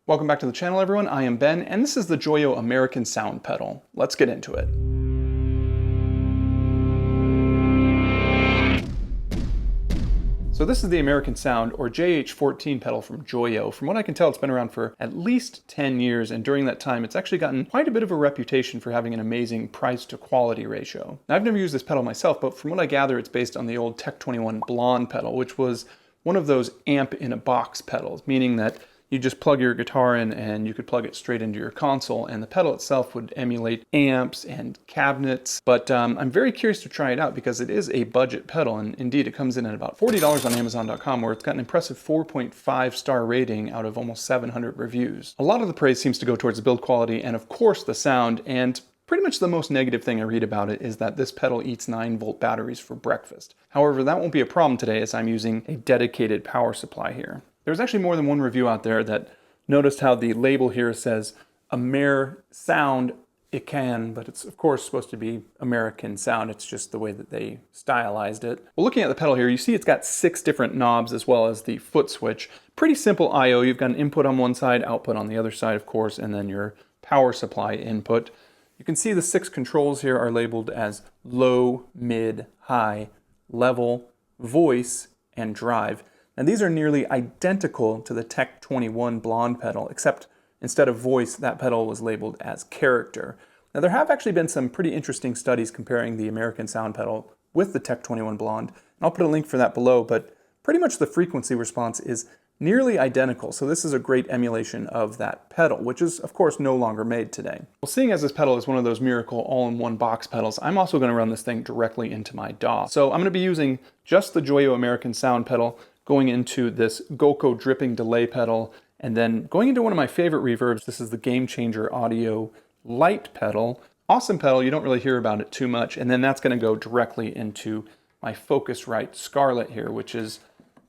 Welcome back to the channel, everyone. I am Ben, and this is the Joyo American Sound pedal. Let's get into it. So this is the American Sound, or JH-14 pedal from Joyo. From what I can tell, it's been around for at least 10 years, and during that time, it's actually gotten quite a bit of a reputation for having an amazing price to quality ratio. Now, I've never used this pedal myself, but from what I gather, it's based on the old Tech 21 Blonde pedal, which was one of those amp-in-a-box pedals, meaning that you just plug your guitar in and you could plug it straight into your console, and the pedal itself would emulate amps and cabinets. But I'm very curious to try it out because it is a budget pedal, and indeed it comes in at about $40 on Amazon.com, where it's got an impressive 4.5 star rating out of almost 700 reviews. A lot of the praise seems to go towards the build quality and of course the sound, and pretty much the most negative thing I read about it is that this pedal eats 9-volt batteries for breakfast. However, that won't be a problem today as I'm using a dedicated power supply here. There's actually more than one review out there that noticed how the label here says Amer Sound. It can, but it's of course supposed to be American Sound. It's just the way that they stylized it. Well, looking at the pedal here, you see it's got 6 different knobs as well as the foot switch. Pretty simple I/O. You've got an input on one side, output on the other side, of course, and then your power supply input. You can see the 6 controls here are labeled as low, mid, high, level, voice, and drive. And these are nearly identical to the Tech 21 Blonde pedal, except instead of voice, that pedal was labeled as character. Now, there have actually been some pretty interesting studies comparing the American Sound pedal with the Tech 21 Blonde, and I'll put a link for that below, but pretty much the frequency response is nearly identical, so this is a great emulation of that pedal, which is of course no longer made today. Well, seeing as this pedal is one of those miracle all-in-one box pedals, I'm also going to run this thing directly into my DAW. So I'm going to be using just the Joyo American Sound pedal, going into this Goko dripping delay pedal, and then going into one of my favorite reverbs. This is the Game Changer Audio Light pedal. Awesome pedal, you don't really hear about it too much, and then that's going to go directly into my Focusrite Scarlett here, which is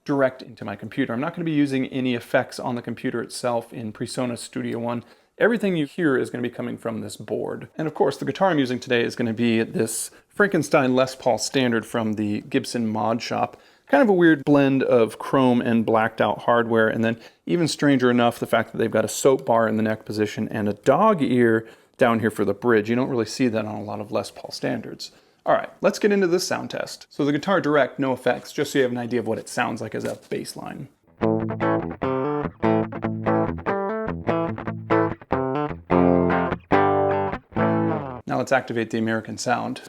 direct into my computer. I'm not going to be using any effects on the computer itself in PreSonus Studio One. Everything you hear is going to be coming from this board. And of course, the guitar I'm using today is going to be this Frankenstein Les Paul Standard from the Gibson Mod Shop. Kind of a weird blend of chrome and blacked out hardware, and then even stranger enough, the fact that they've got a soap bar in the neck position and a dog ear down here for the bridge. You don't really see that on a lot of Les Paul Standards. All right, let's get into this sound test. So the guitar direct, no effects, just so you have an idea of what it sounds like as a bass line. Now let's activate the American Sound.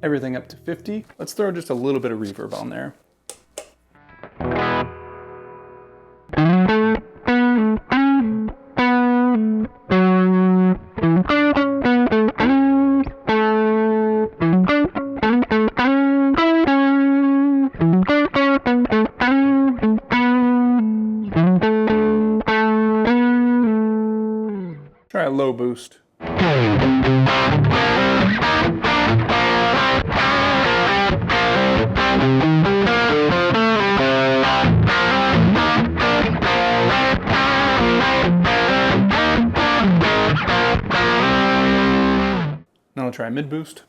Everything up to 50. Let's throw just a little bit of reverb on there. Try a low boost. Now I'll try a mid boost.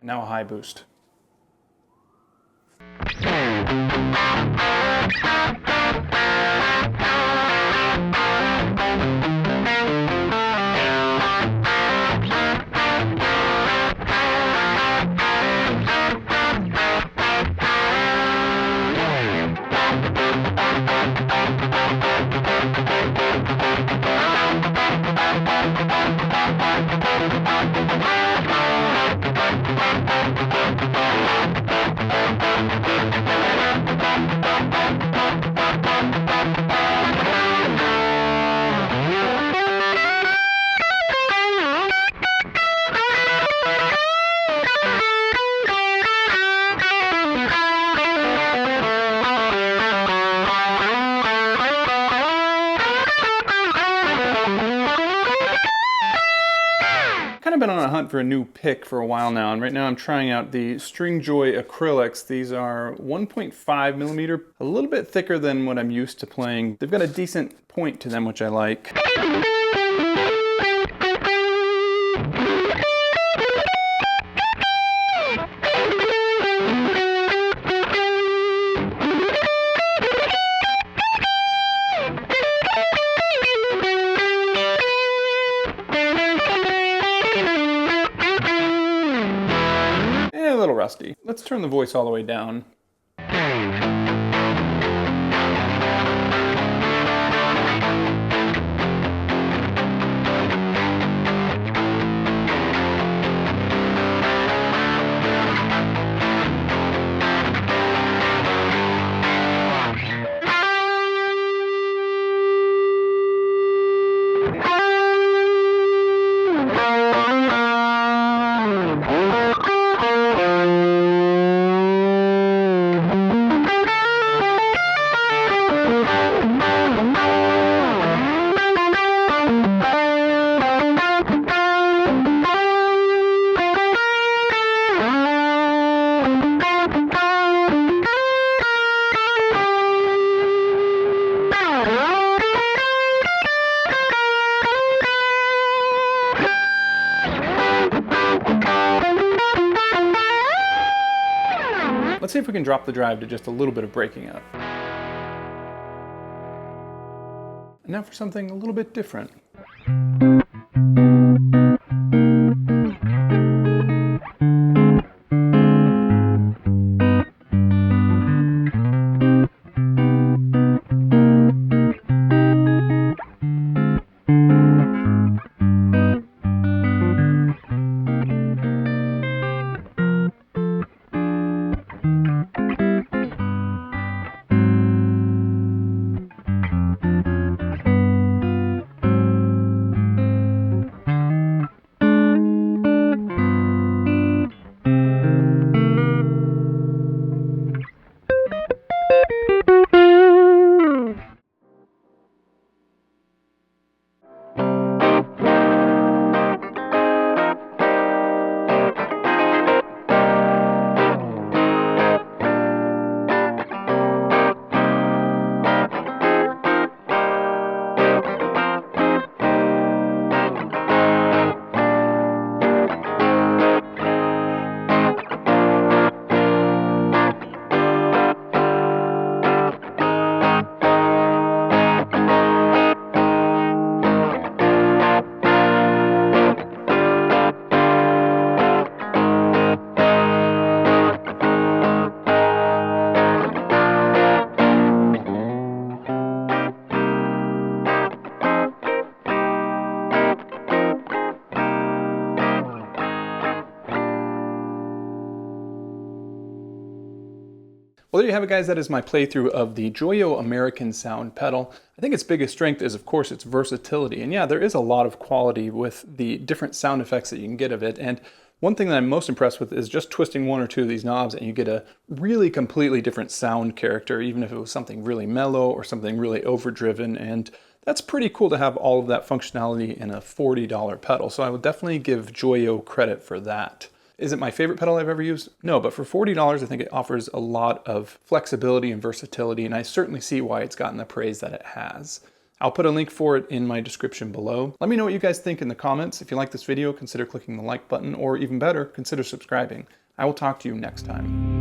Now a high boost. been on a hunt for a new pick for a while now, and right now I'm trying out the Stringjoy acrylics. These are 1.5 millimeter, a little bit thicker than what I'm used to playing. They've got a decent point to them, which I like. A little rusty. Let's turn the voice all the way down. Let's see if we can drop the drive to just a little bit of breaking up. And now for something a little bit different. Well, there you have it, guys. That is my playthrough of the Joyo American Sound pedal. I think its biggest strength is, of course, its versatility. And yeah, there is a lot of quality with the different sound effects that you can get of it. And one thing that I'm most impressed with is just twisting one or two of these knobs and you get a really completely different sound character, even if it was something really mellow or something really overdriven. And that's pretty cool to have all of that functionality in a $40 pedal. So I would definitely give Joyo credit for that. Is it my favorite pedal I've ever used? No, but for $40, I think it offers a lot of flexibility and versatility, and I certainly see why it's gotten the praise that it has. I'll put a link for it in my description below. Let me know what you guys think in the comments. If you like this video, consider clicking the like button, or even better, consider subscribing. I will talk to you next time.